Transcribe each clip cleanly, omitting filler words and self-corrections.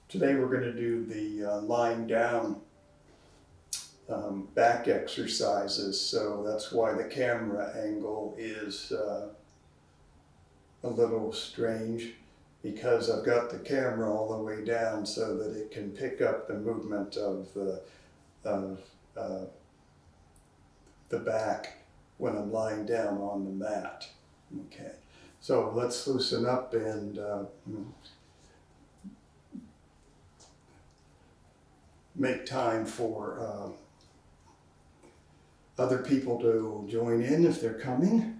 Today we're going to do the lying down back exercises, so that's why the camera angle is a little strange, because I've got the camera all the way down so that it can pick up the movement of the back when I'm lying down on the mat. Okay, so let's loosen up and make time for other people to join in if they're coming.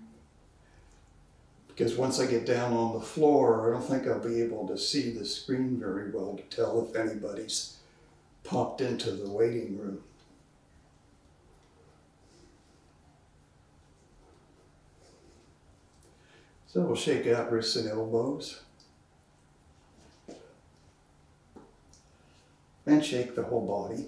Because once I get down on the floor, I don't think I'll be able to see the screen very well to tell if anybody's popped into the waiting room. So we'll shake out wrists and elbows. And shake the whole body.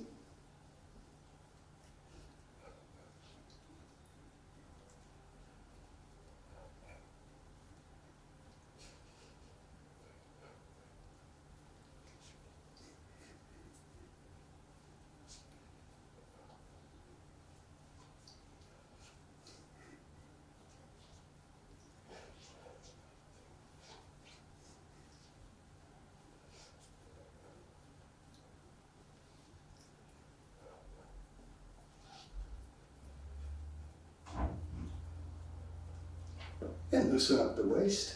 And loosen up the waist.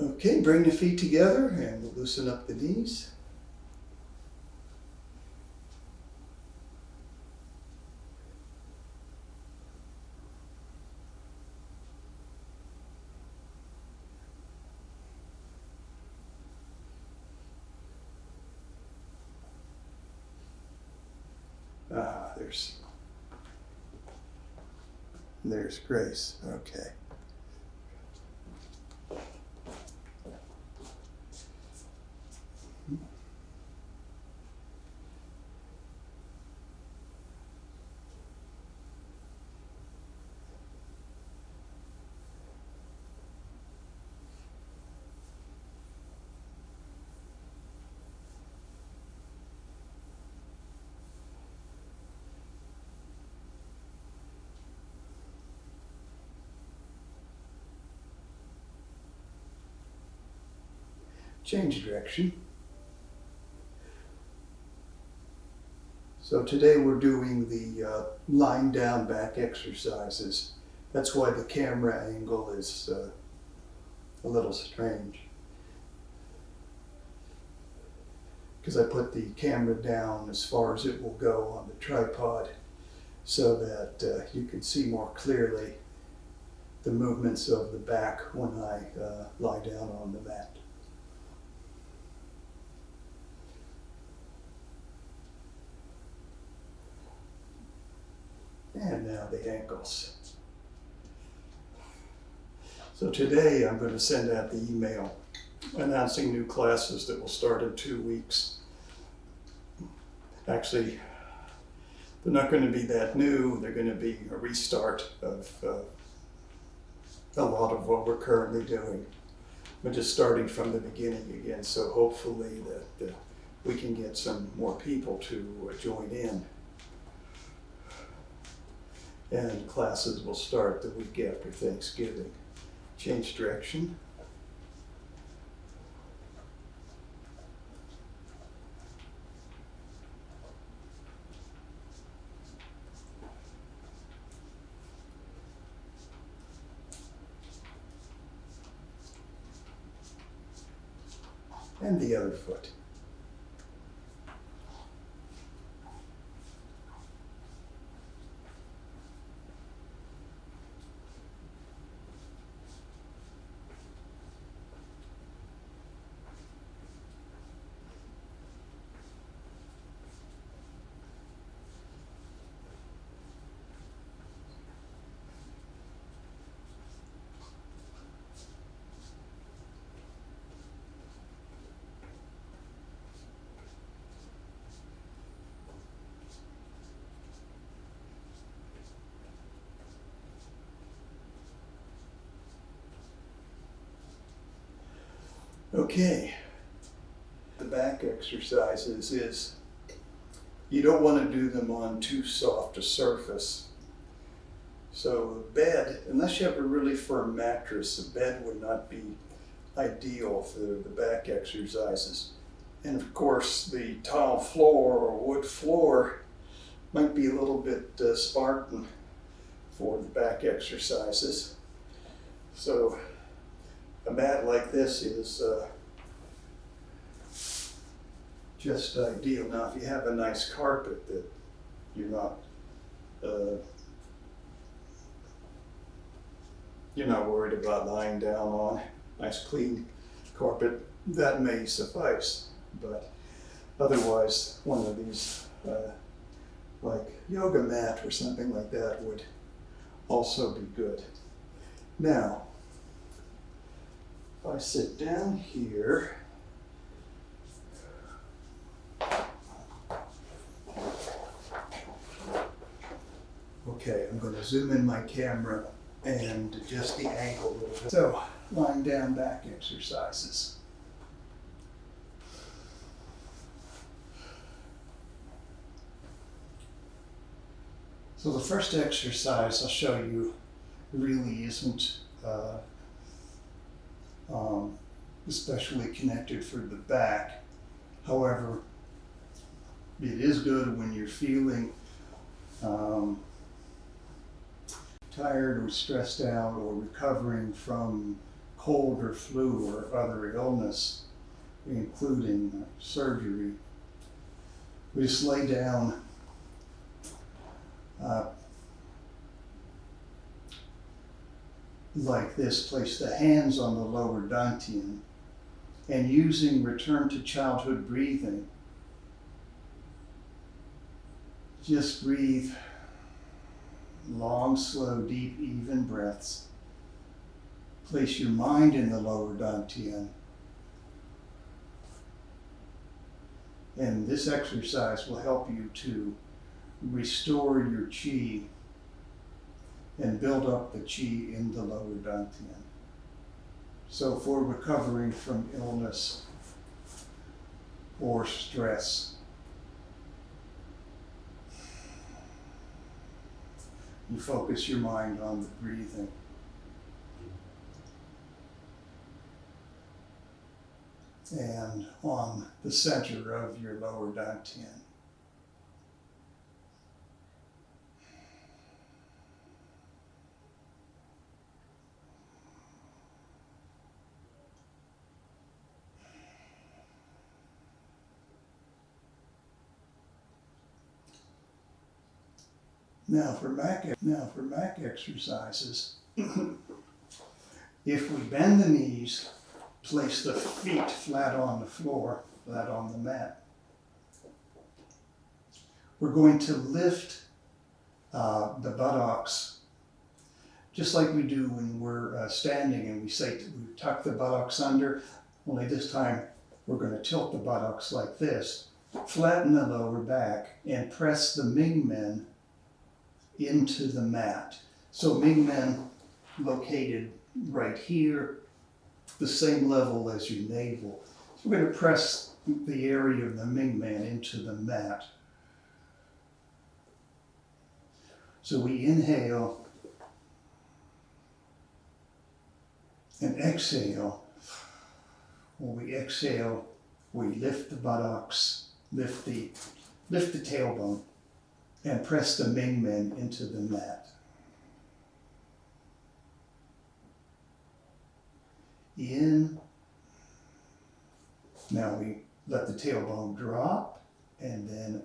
Okay, bring the feet together and we'll loosen up the knees. There's Grace. Okay. Change direction. So today we're doing the lying down back exercises. That's why the camera angle is a little strange. Because I put the camera down as far as it will go on the tripod so that you can see more clearly the movements of the back when I lie down on the mat. And now the ankles. So today I'm going to send out the email announcing new classes that will start in 2 weeks. Actually, they're not going to be that new. They're going to be a restart of a lot of what we're currently doing. We're just starting from the beginning again, so hopefully that we can get some more people to join in. And classes will start the week after Thanksgiving. Change direction. and the other foot. Okay, the back exercises is you don't want to do them on too soft a surface. So the bed, unless you have a really firm mattress, the bed would not be ideal for the back exercises. And of course, the tile floor or wood floor might be a little bit Spartan for the back exercises. So a mat like this is just ideal. Now, if you have a nice carpet that you're not worried about lying down on, nice clean carpet, that may suffice. But otherwise, one of these like yoga mat or something like that would also be good. Now, if I sit down here, okay, I'm going to zoom in my camera and adjust the angle a little bit. So, lying down back exercises. So the first exercise I'll show you really isn't especially connected for the back. However, it is good when you're feeling tired or stressed out or recovering from cold or flu or other illness, including surgery. We just lay down like this, place the hands on the lower dantian, and using return to childhood breathing, just breathe long, slow, deep, even breaths. Place your mind in the lower dantian. And this exercise will help you to restore your qi and build up the qi in the lower dantian. So for recovering from illness or stress, you focus your mind on the breathing. And on the center of your lower dantian. Now for back exercises, if we bend the knees, place the feet flat on the floor, flat on the mat. We're going to lift the buttocks, just like we do when we're standing and we say we tuck the buttocks under, only this time we're going to tilt the buttocks like this, flatten the lower back, and press the Ming Men into the mat. So Ming Men located right here, the same level as your navel. So we're going to press the area of the Ming Man into the mat. So we inhale and exhale. When we exhale, we lift the buttocks, lift the tailbone, and press the Ming Men into the mat. In Now we let the tailbone drop and then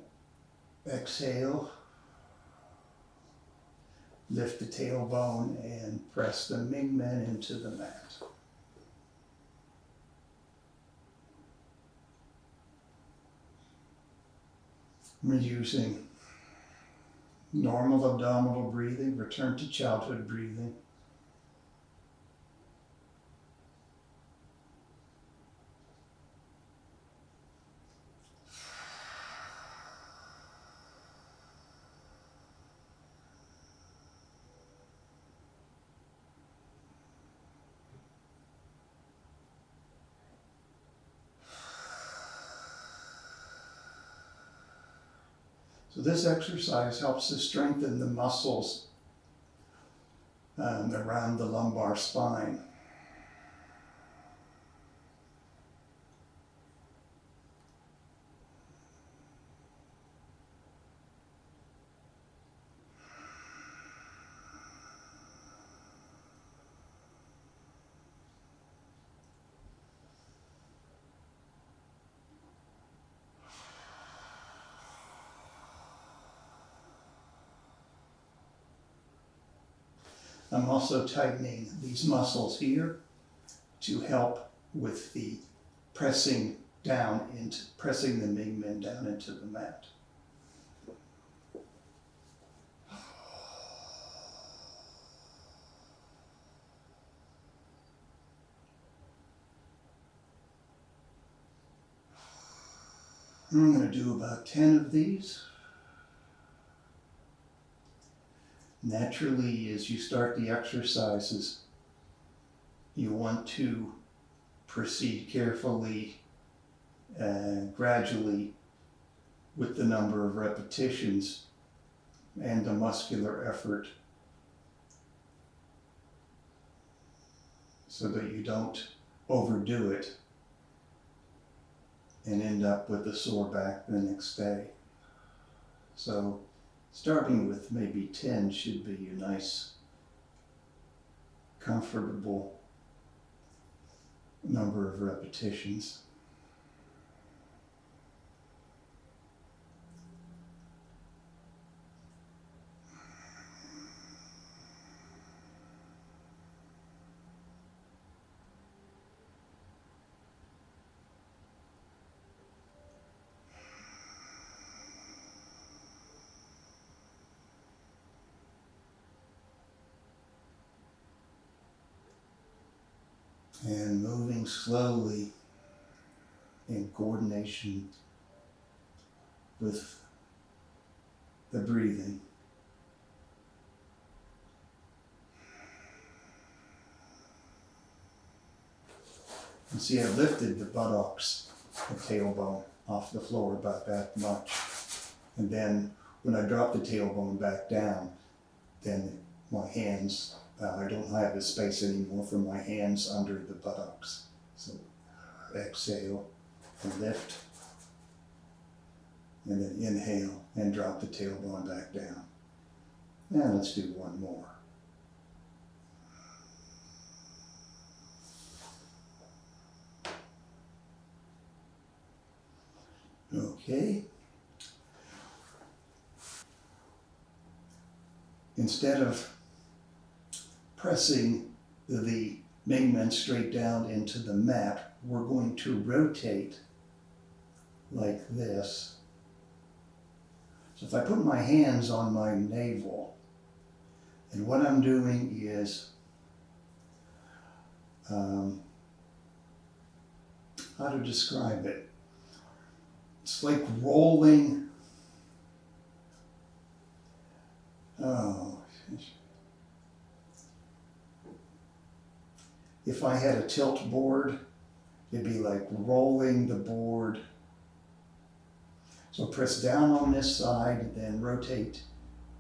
exhale. Lift the tailbone and press the Mingmen into the mat. We're using normal abdominal breathing, return to childhood breathing. So this exercise helps to strengthen the muscles around the lumbar spine. I'm also tightening these muscles here to help with the pressing the Mingmen down into the mat. I'm going to do about 10 of these. Naturally, as you start the exercises, you want to proceed carefully and gradually with the number of repetitions and the muscular effort so that you don't overdo it and end up with a sore back the next day. So starting with maybe 10 should be a nice, comfortable number of repetitions. And moving slowly in coordination with the breathing. You see, I lifted the buttocks, the tailbone, off the floor about that much. And then when I drop the tailbone back down, then my hands, I don't have the space anymore for my hands under the buttocks. So exhale and lift, and then inhale and drop the tailbone back down. And let's do one more. Okay. Instead of pressing the Mingmen straight down into the mat, we're going to rotate like this. So if I put my hands on my navel, and what I'm doing is, how to describe it? It's like rolling, if I had a tilt board, it'd be like rolling the board. So press down on this side, then rotate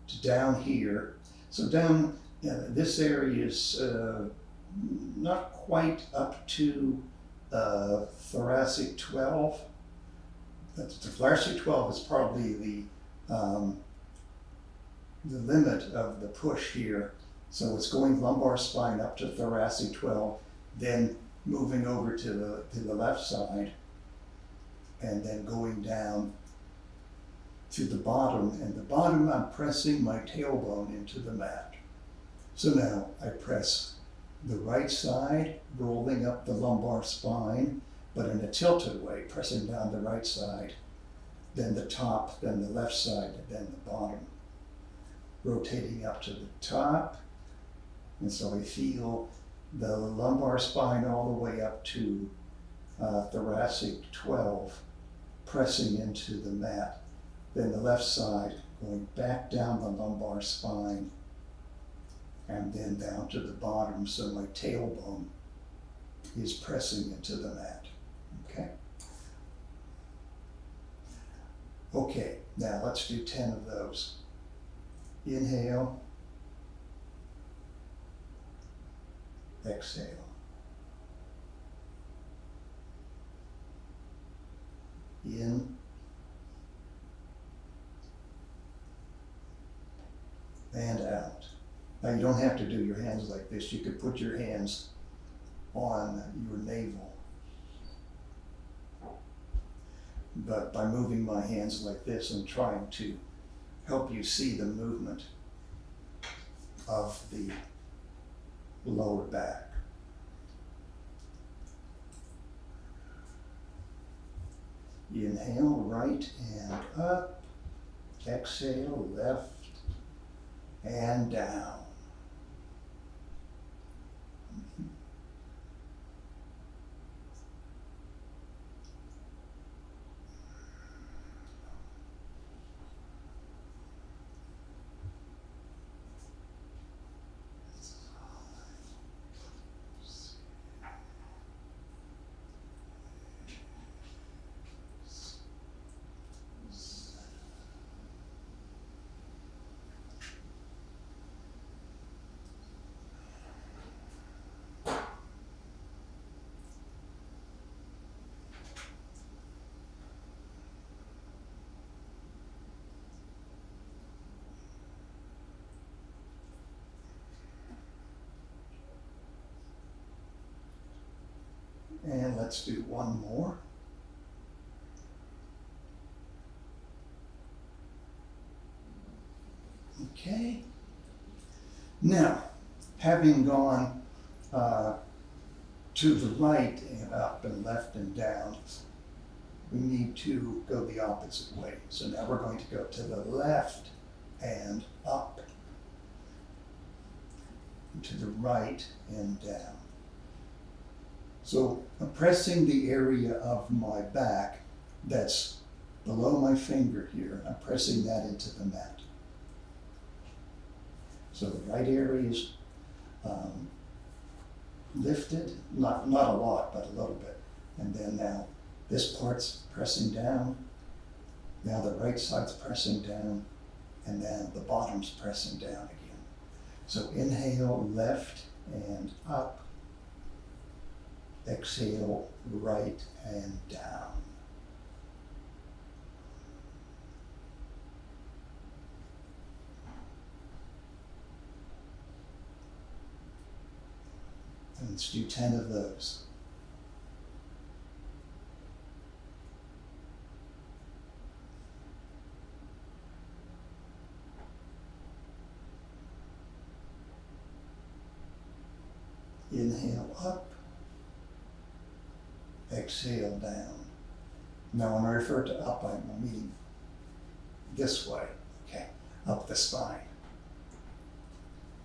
to down here. So down, this area is not quite up to thoracic 12. The thoracic 12 is probably the limit of the push here. So it's going lumbar spine up to thoracic 12, then moving over to the left side. and then going down to the bottom. And the bottom, I'm pressing my tailbone into the mat. So now I press the right side, rolling up the lumbar spine, but in a tilted way, pressing down the right side, then the top, then the left side, then the bottom. Rotating up to the top. And so I feel the lumbar spine all the way up to thoracic 12, pressing into the mat. Then the left side, going back down the lumbar spine, and then down to the bottom, so my tailbone is pressing into the mat. Okay? Okay, now let's do 10 of those. Inhale. Exhale. In. And out. Now you don't have to do your hands like this. You could put your hands on your navel. But by moving my hands like this, I'm trying to help you see the movement of the lower back. Inhale, right and up. Exhale, left and down. And let's do one more. Okay. Now, having gone to the right and up and left and down, we need to go the opposite way. So now we're going to go to the left and up, to the right and down. So I'm pressing the area of my back that's below my finger here. I'm pressing that into the mat. So the right area is lifted, not a lot, but a little bit. And then now this part's pressing down. Now the right side's pressing down, and then the bottom's pressing down again. So inhale, left and up. Exhale, right and down. And let's do 10 of those. Inhale up. Exhale down. Now when I refer to up, I'm meaning this way, okay, up the spine,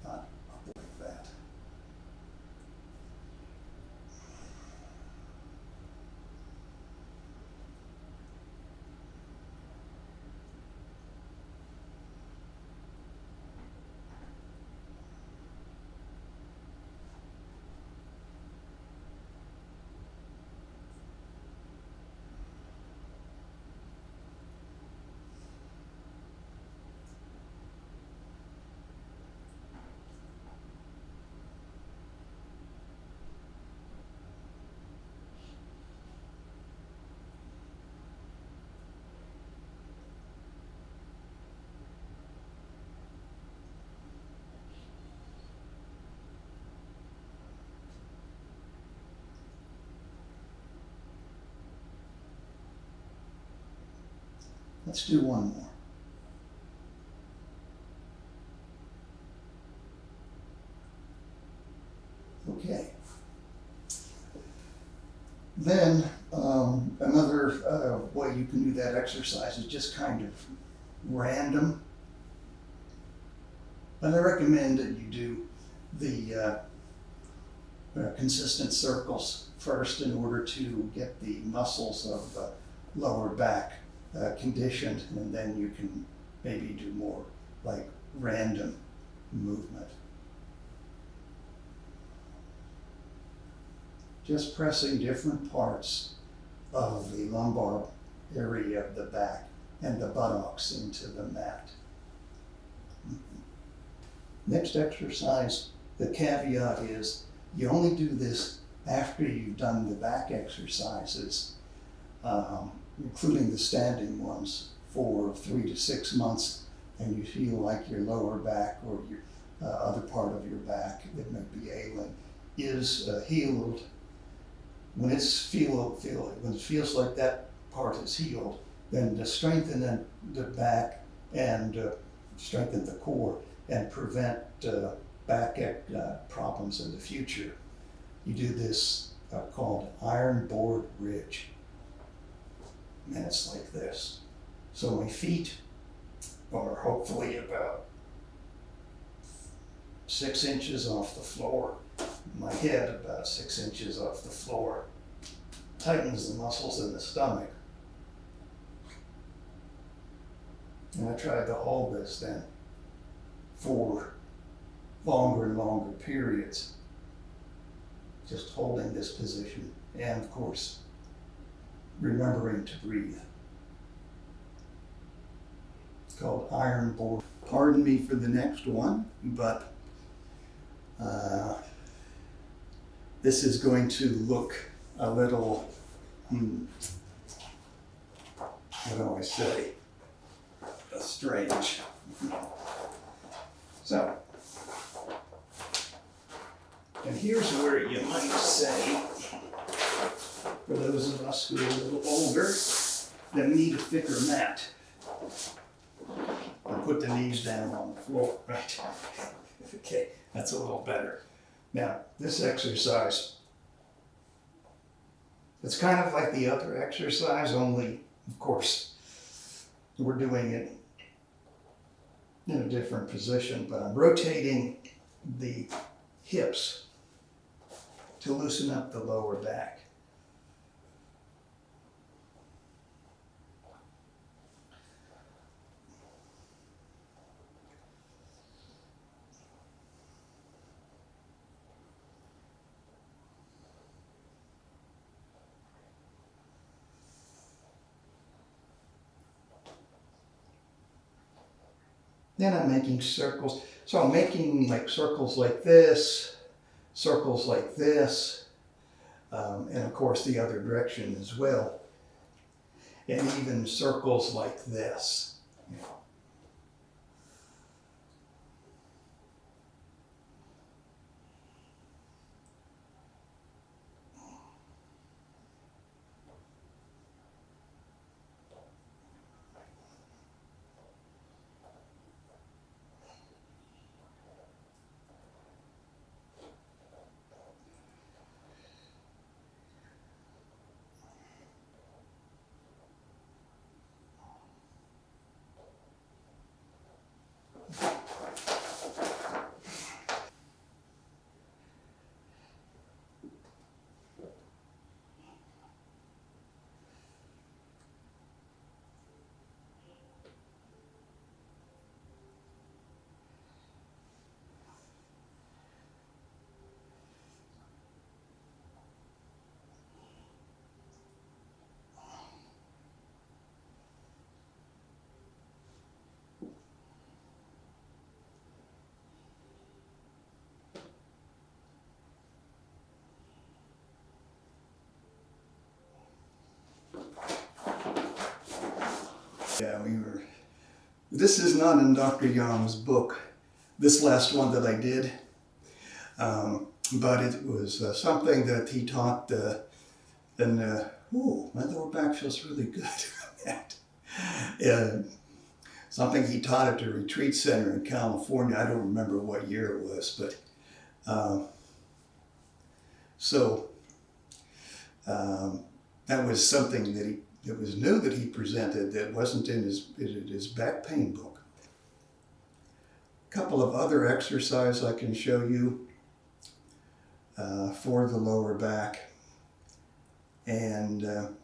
not up like that. Let's do one more. Okay. Then another way you can do that exercise is just kind of random. And I recommend that you do the consistent circles first in order to get the muscles of the lower back conditioned, and then you can maybe do more like random movement. Just pressing different parts of the lumbar area of the back and the buttocks into the mat. Next exercise, the caveat is you only do this after you've done the back exercises, including the standing ones, for 3 to 6 months, and you feel like your lower back or your other part of your back that may be ailing is healed. When it feels like that part is healed, then to strengthen the back and strengthen the core and prevent back problems in the future, you do this called iron board ridge. And it's like this. So my feet are hopefully about 6 inches off the floor. My head about 6 inches off the floor. Tightens the muscles in the stomach. And I tried to hold this then for longer and longer periods. Just holding this position. And of course, remembering to breathe. It's called iron board. Pardon me for the next one, but this is going to look a little, what do I say, strange. So, and here's where you might say, for those of us who are a little older, that we need a thicker mat. And put the knees down on the floor, right? Okay, that's a little better. Now, this exercise, it's kind of like the other exercise, only, of course, we're doing it in a different position, but I'm rotating the hips to loosen up the lower back. Then I'm making circles. So I'm making like circles like this, and of course the other direction as well. And even circles like this. Yeah, this is not in Dr. Young's book, this last one that I did, but it was something that he taught, and my lower back feels really good. Something he taught at the retreat center in California. I don't remember what year it was, but so that was something that was new that he presented that wasn't in his back pain book. A couple of other exercises I can show you for the lower back, and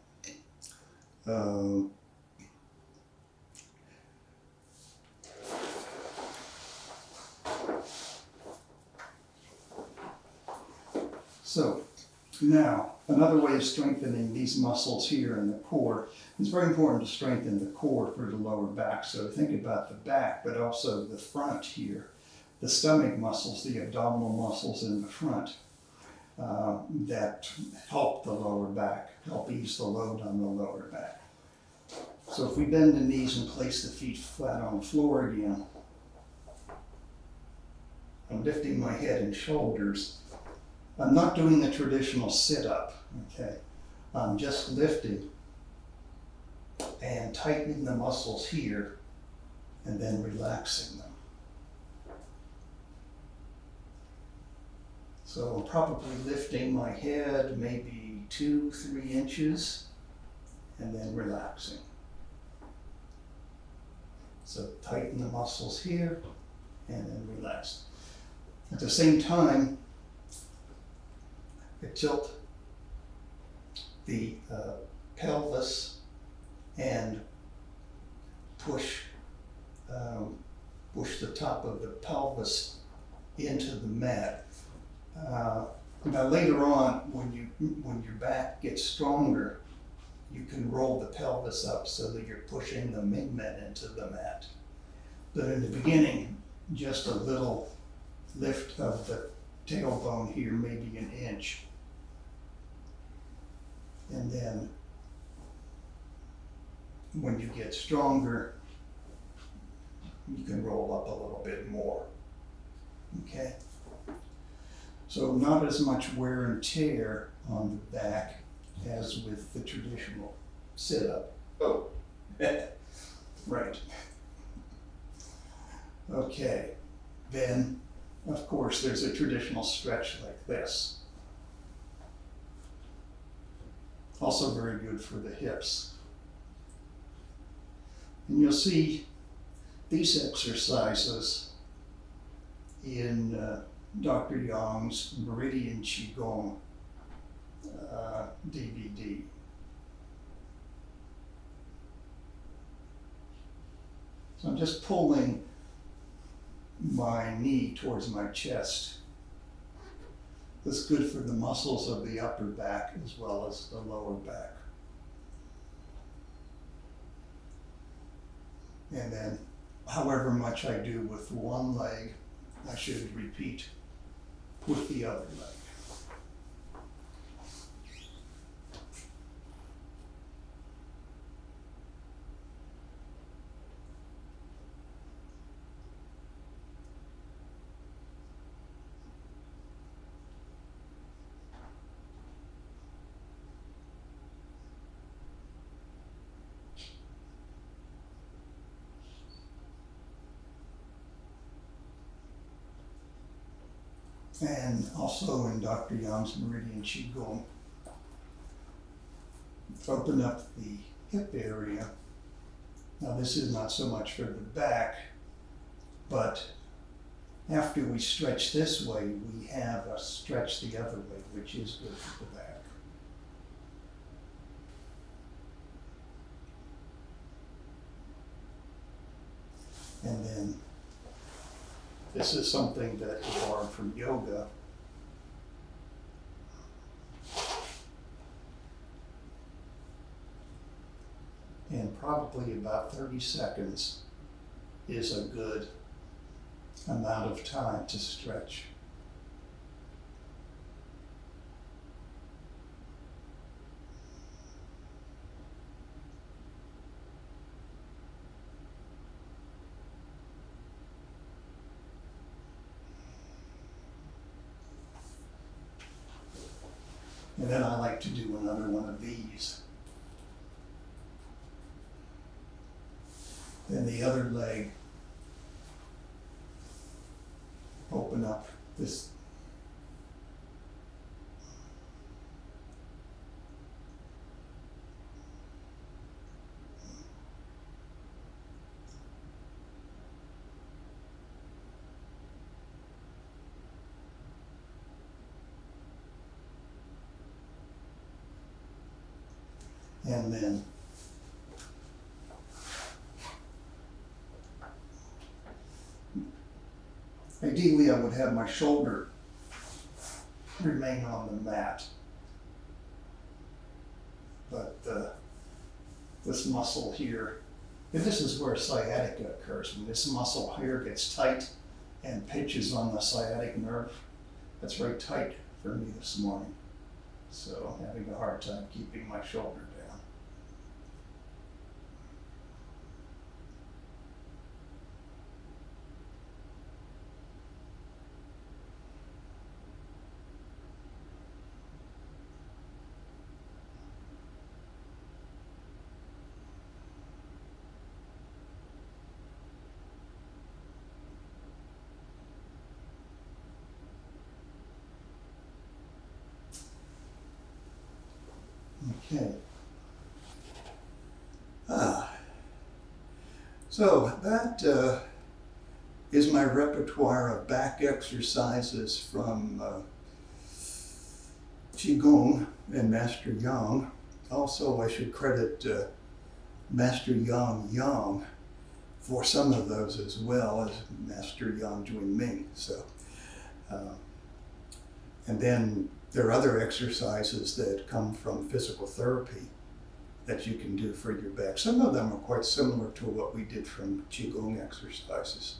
so now, another way of strengthening these muscles here in the core, it's very important to strengthen the core for the lower back. So think about the back, but also the front here. The stomach muscles, the abdominal muscles in the front that help the lower back, help ease the load on the lower back. So if we bend the knees and place the feet flat on the floor again, I'm lifting my head and shoulders. I'm not doing the traditional sit-up, okay? I'm just lifting and tightening the muscles here and then relaxing them. So I'm probably lifting my head maybe 2-3 inches and then relaxing. So tighten the muscles here and then relax. At the same time, I tilt the pelvis and push the top of the pelvis into the mat. Now later on, when your back gets stronger, you can roll the pelvis up so that you're pushing the midmet into the mat. But in the beginning, just a little lift of the tailbone here, maybe an inch. And then when you get stronger, you can roll up a little bit more. Okay? So not as much wear and tear on the back as with the traditional sit-up. Oh, right. Okay, then of course there's a traditional stretch like this. Also very good for the hips. And you'll see these exercises in Dr. Young's Meridian Qigong DVD. So I'm just pulling my knee towards my chest. That's good for the muscles of the upper back as well as the lower back. And then however much I do with one leg, I should repeat with the other leg. And also in Dr. Young's Meridian Qigong, open up the hip area. Now this is not so much for the back, but after we stretch this way, we have a stretch the other way, which is good for the back. And then this is something that we borrowed from yoga. And probably about 30 seconds is a good amount of time to stretch. And then I like to do another one of these. Then the other leg, open up this. And then ideally I would have my shoulder remain on the mat. But this muscle here, and this is where sciatica occurs. When this muscle here gets tight and pinches on the sciatic nerve, that's very tight for me this morning. So I'm having a hard time keeping my shoulder down. Okay. So that is my repertoire of back exercises from Qigong and Master Yang. Also, I should credit Master Yang for some of those as well as Master Yang Junming. So, and then there are other exercises that come from physical therapy that you can do for your back. Some of them are quite similar to what we did from Qigong exercises.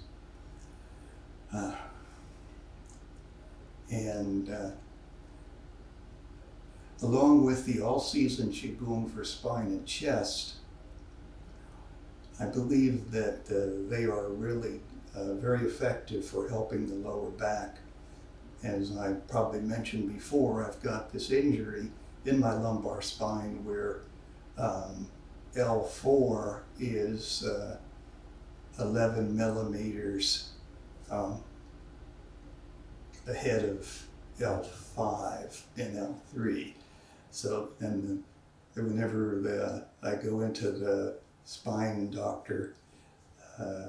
Along with the all-season Qigong for spine and chest, I believe that they are really very effective for helping the lower back. As I probably mentioned before, I've got this injury in my lumbar spine where L4 is 11 millimeters ahead of L5 and L3. So, and whenever I go into the spine doctor,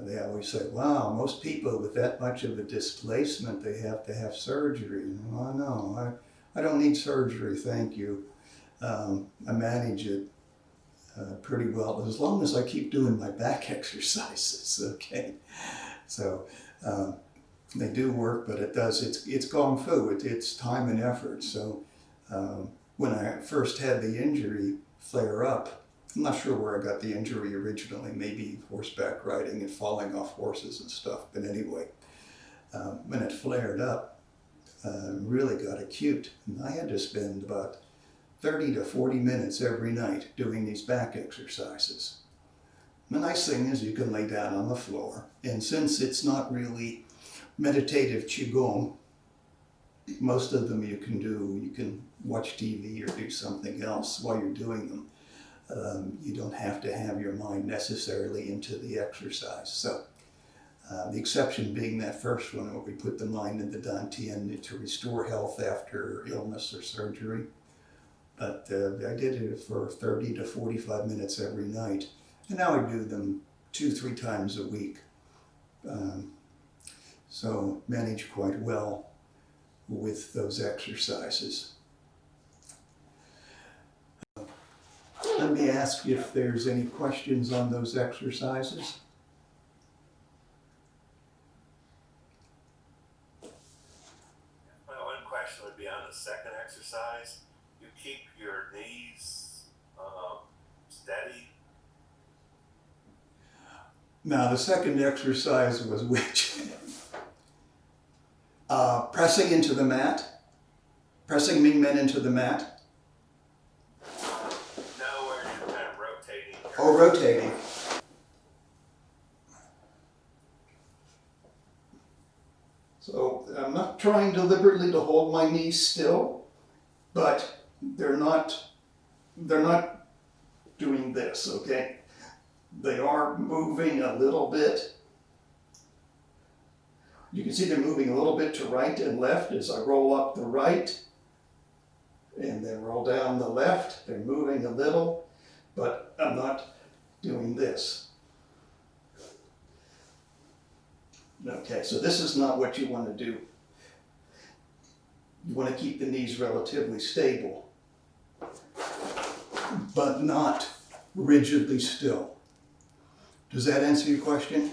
they always say, wow, most people with that much of a displacement, they have to have surgery. Oh, no, I don't need surgery, thank you. I manage it pretty well, as long as I keep doing my back exercises, okay? So they do work, but it's gone fu, it's time and effort. So when I first had the injury flare up, I'm not sure where I got the injury originally, maybe horseback riding and falling off horses and stuff, but anyway, when it flared up, really got acute, and I had to spend about 30 to 40 minutes every night doing these back exercises. The nice thing is you can lay down on the floor, and since it's not really meditative Qigong, most of them you can watch TV or do something else while you're doing them. You don't have to have your mind necessarily into the exercise. So the exception being that first one where we put the mind in the dantian to restore health after illness or surgery. But I did it for 30 to 45 minutes every night. And now I do them 2-3 times a week. So manage quite well with those exercises. Let me ask if there's any questions on those exercises. My one question would be on the second exercise. You keep your knees steady. Now the second exercise was which? Pressing into the mat. Pressing Mingmen into the mat. Where you're kind of rotating. Oh, rotating. So I'm not trying deliberately to hold my knees still, but they're not doing this, okay? They are moving a little bit. You can see they're moving a little bit to right and left as I roll up the right and then roll down the left. They're moving a little, but I'm not doing this. Okay, so this is not what you want to do. You want to keep the knees relatively stable, but not rigidly still. Does that answer your question?